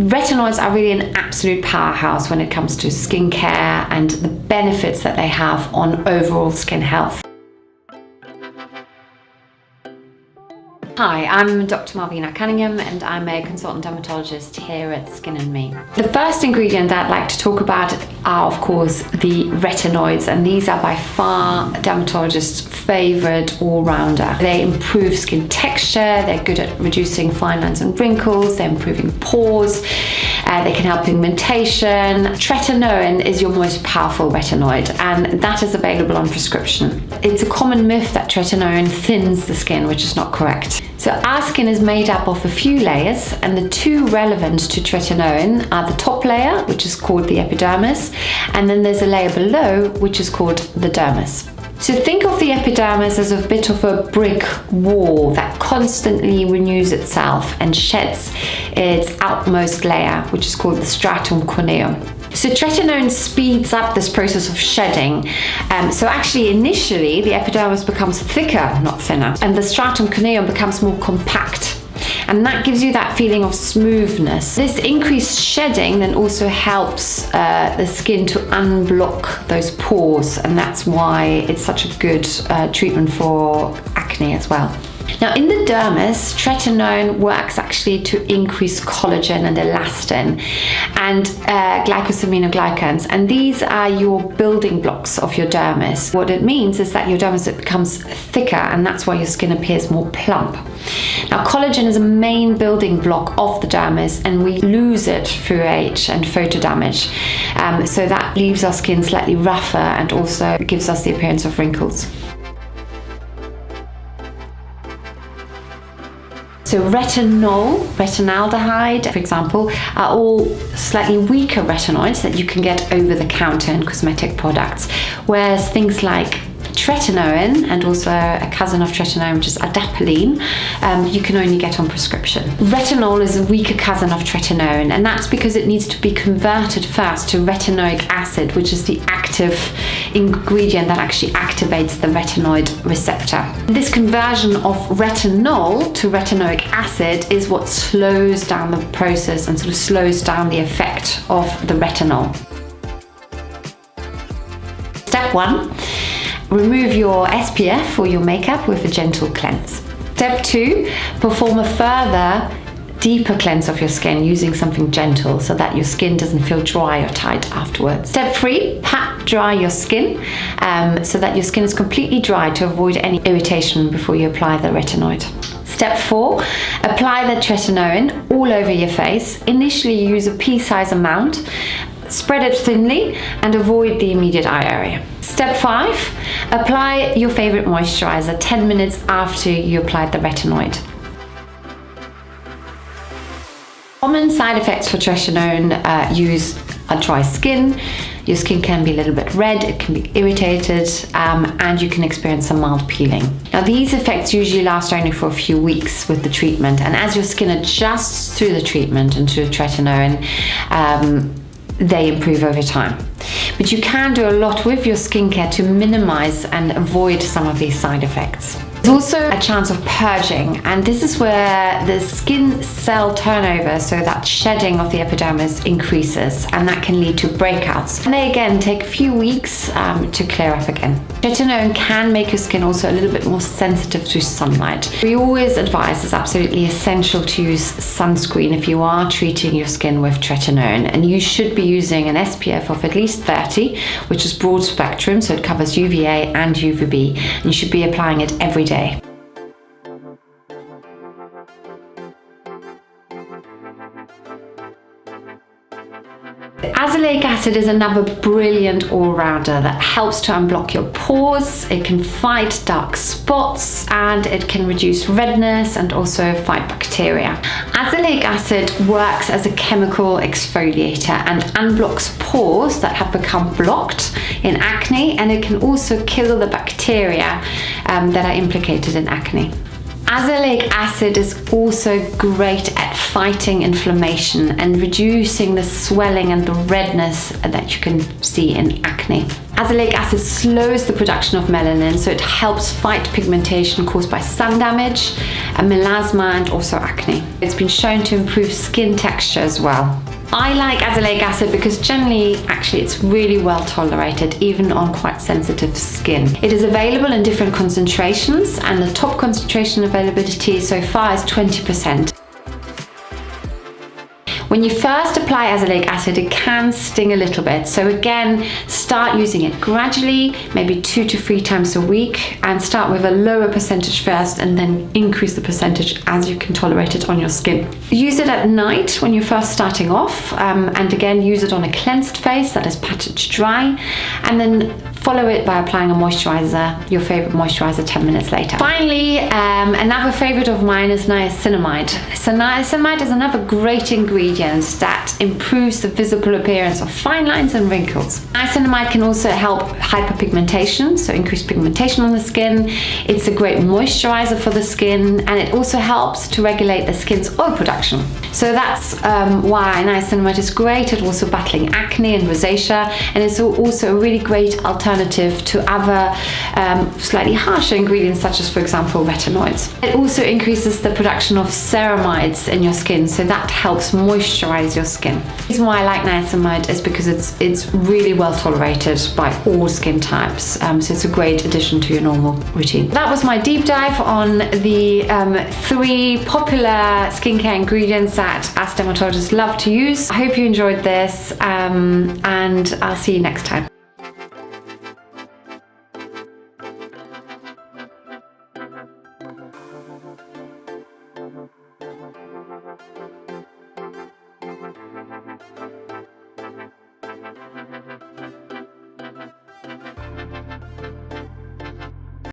Retinoids are really an absolute powerhouse when it comes to skincare and the benefits that they have on overall skin health. Hi, I'm Dr. Malvina Cunningham and I'm a consultant dermatologist here at Skin & Me. The first ingredient that I'd like to talk about are, of course, the retinoids, and these are by far dermatologists' favorite all-rounder. They improve skin texture, they're good at reducing fine lines and wrinkles, they're improving pores, they can help pigmentation. Tretinoin is your most powerful retinoid, and that is available on prescription. It's a common myth that tretinoin thins the skin, which is not correct. So our skin is made up of a few layers, and the two relevant to tretinoin are the top layer, which is called the epidermis, and then there's a layer below, which is called the dermis. So think of the epidermis as a bit of a brick wall that constantly renews itself and sheds its outmost layer, which is called the stratum corneum. So tretinoin speeds up this process of shedding. So actually initially the epidermis becomes thicker, not thinner, and the stratum corneum becomes more compact. And that gives you that feeling of smoothness. This increased shedding then also helps the skin to unblock those pores, and that's why it's such a good treatment for acne as well. Now in the dermis, tretinoin works actually to increase collagen and elastin and glycosaminoglycans, and these are your building blocks of your dermis. What it means is that your dermis becomes thicker, and that's why your skin appears more plump. Now collagen is a main building block of the dermis, and we lose it through age and photo damage. So that leaves our skin slightly rougher and also gives us the appearance of wrinkles. So retinol, retinaldehyde, for example, are all slightly weaker retinoids that you can get over the counter in cosmetic products, whereas things like tretinoin and also a cousin of tretinoin, which is adapalene, you can only get on prescription. Retinol is a weaker cousin of tretinoin, and that's because it needs to be converted first to retinoic acid, which is the active ingredient that actually activates the retinoid receptor. This conversion of retinol to retinoic acid is what slows down the process and sort of slows down the effect of the retinol. Step 1. Remove your SPF or your makeup with a gentle cleanse. Step 2, perform a further deeper cleanse of your skin using something gentle so that your skin doesn't feel dry or tight afterwards. Step 3, pat dry your skin so that your skin is completely dry to avoid any irritation before you apply the retinoid. Step 4, apply the tretinoin all over your face. Initially use a pea-sized amount. Spread it thinly and avoid the immediate eye area. Step 5, apply your favorite moisturizer 10 minutes after you applied the retinoid. Common side effects for tretinoin use are dry skin. Your skin can be a little bit red, it can be irritated, and you can experience some mild peeling. Now these effects usually last only for a few weeks with the treatment, and as your skin adjusts through the treatment and to the tretinoin, they improve over time. But you can do a lot with your skincare to minimize and avoid some of these side effects. There's also a chance of purging, and this is where the skin cell turnover, so that shedding of the epidermis, increases, and that can lead to breakouts. And they again take a few weeks to clear up again. Tretinoin can make your skin also a little bit more sensitive to sunlight. We always advise it's absolutely essential to use sunscreen if you are treating your skin with tretinoin, and you should be using an SPF of at least 30, which is broad spectrum, so it covers UVA and UVB, and you should be applying it every day. Azelaic acid is another brilliant all-rounder that helps to unblock your pores. It can fight dark spots, and it can reduce redness and also fight bacteria. Azelaic acid works as a chemical exfoliator and unblocks pores that have become blocked in acne, and it can also kill the bacteria that are implicated in acne. Azelaic acid is also great at fighting inflammation and reducing the swelling and the redness that you can see in acne. Azelaic acid slows the production of melanin, so it helps fight pigmentation caused by sun damage, melasma, and also acne. It's been shown to improve skin texture as well. I like azelaic acid because generally, actually, it's really well tolerated, even on quite sensitive skin. It is available in different concentrations, and the top concentration availability so far is 20%. When you first apply azelaic acid, it can sting a little bit. So again, start using it gradually, maybe 2 to 3 times a week, and start with a lower percentage first and then increase the percentage as you can tolerate it on your skin. Use it at night when you're first starting off, and again, use it on a cleansed face that is patched dry, and then follow it by applying a moisturizer, your favorite moisturizer, 10 minutes later. Finally, another favorite of mine is niacinamide. So niacinamide is another great ingredient that improves the visible appearance of fine lines and wrinkles. Niacinamide can also help hyperpigmentation, so increased pigmentation on the skin. It's a great moisturizer for the skin, and it also helps to regulate the skin's oil production. So that's why niacinamide is great at also battling acne and rosacea, and it's also a really great alternative to other slightly harsher ingredients such as, for example, retinoids. It also increases the production of ceramides in your skin, so that helps moisturize your skin. The reason why I like niacinamide is because it's really well tolerated by all skin types, so it's a great addition to your normal routine. That was my deep dive on the 3 popular skincare ingredients that us dermatologists love to use. I hope you enjoyed this, and I'll see you next time.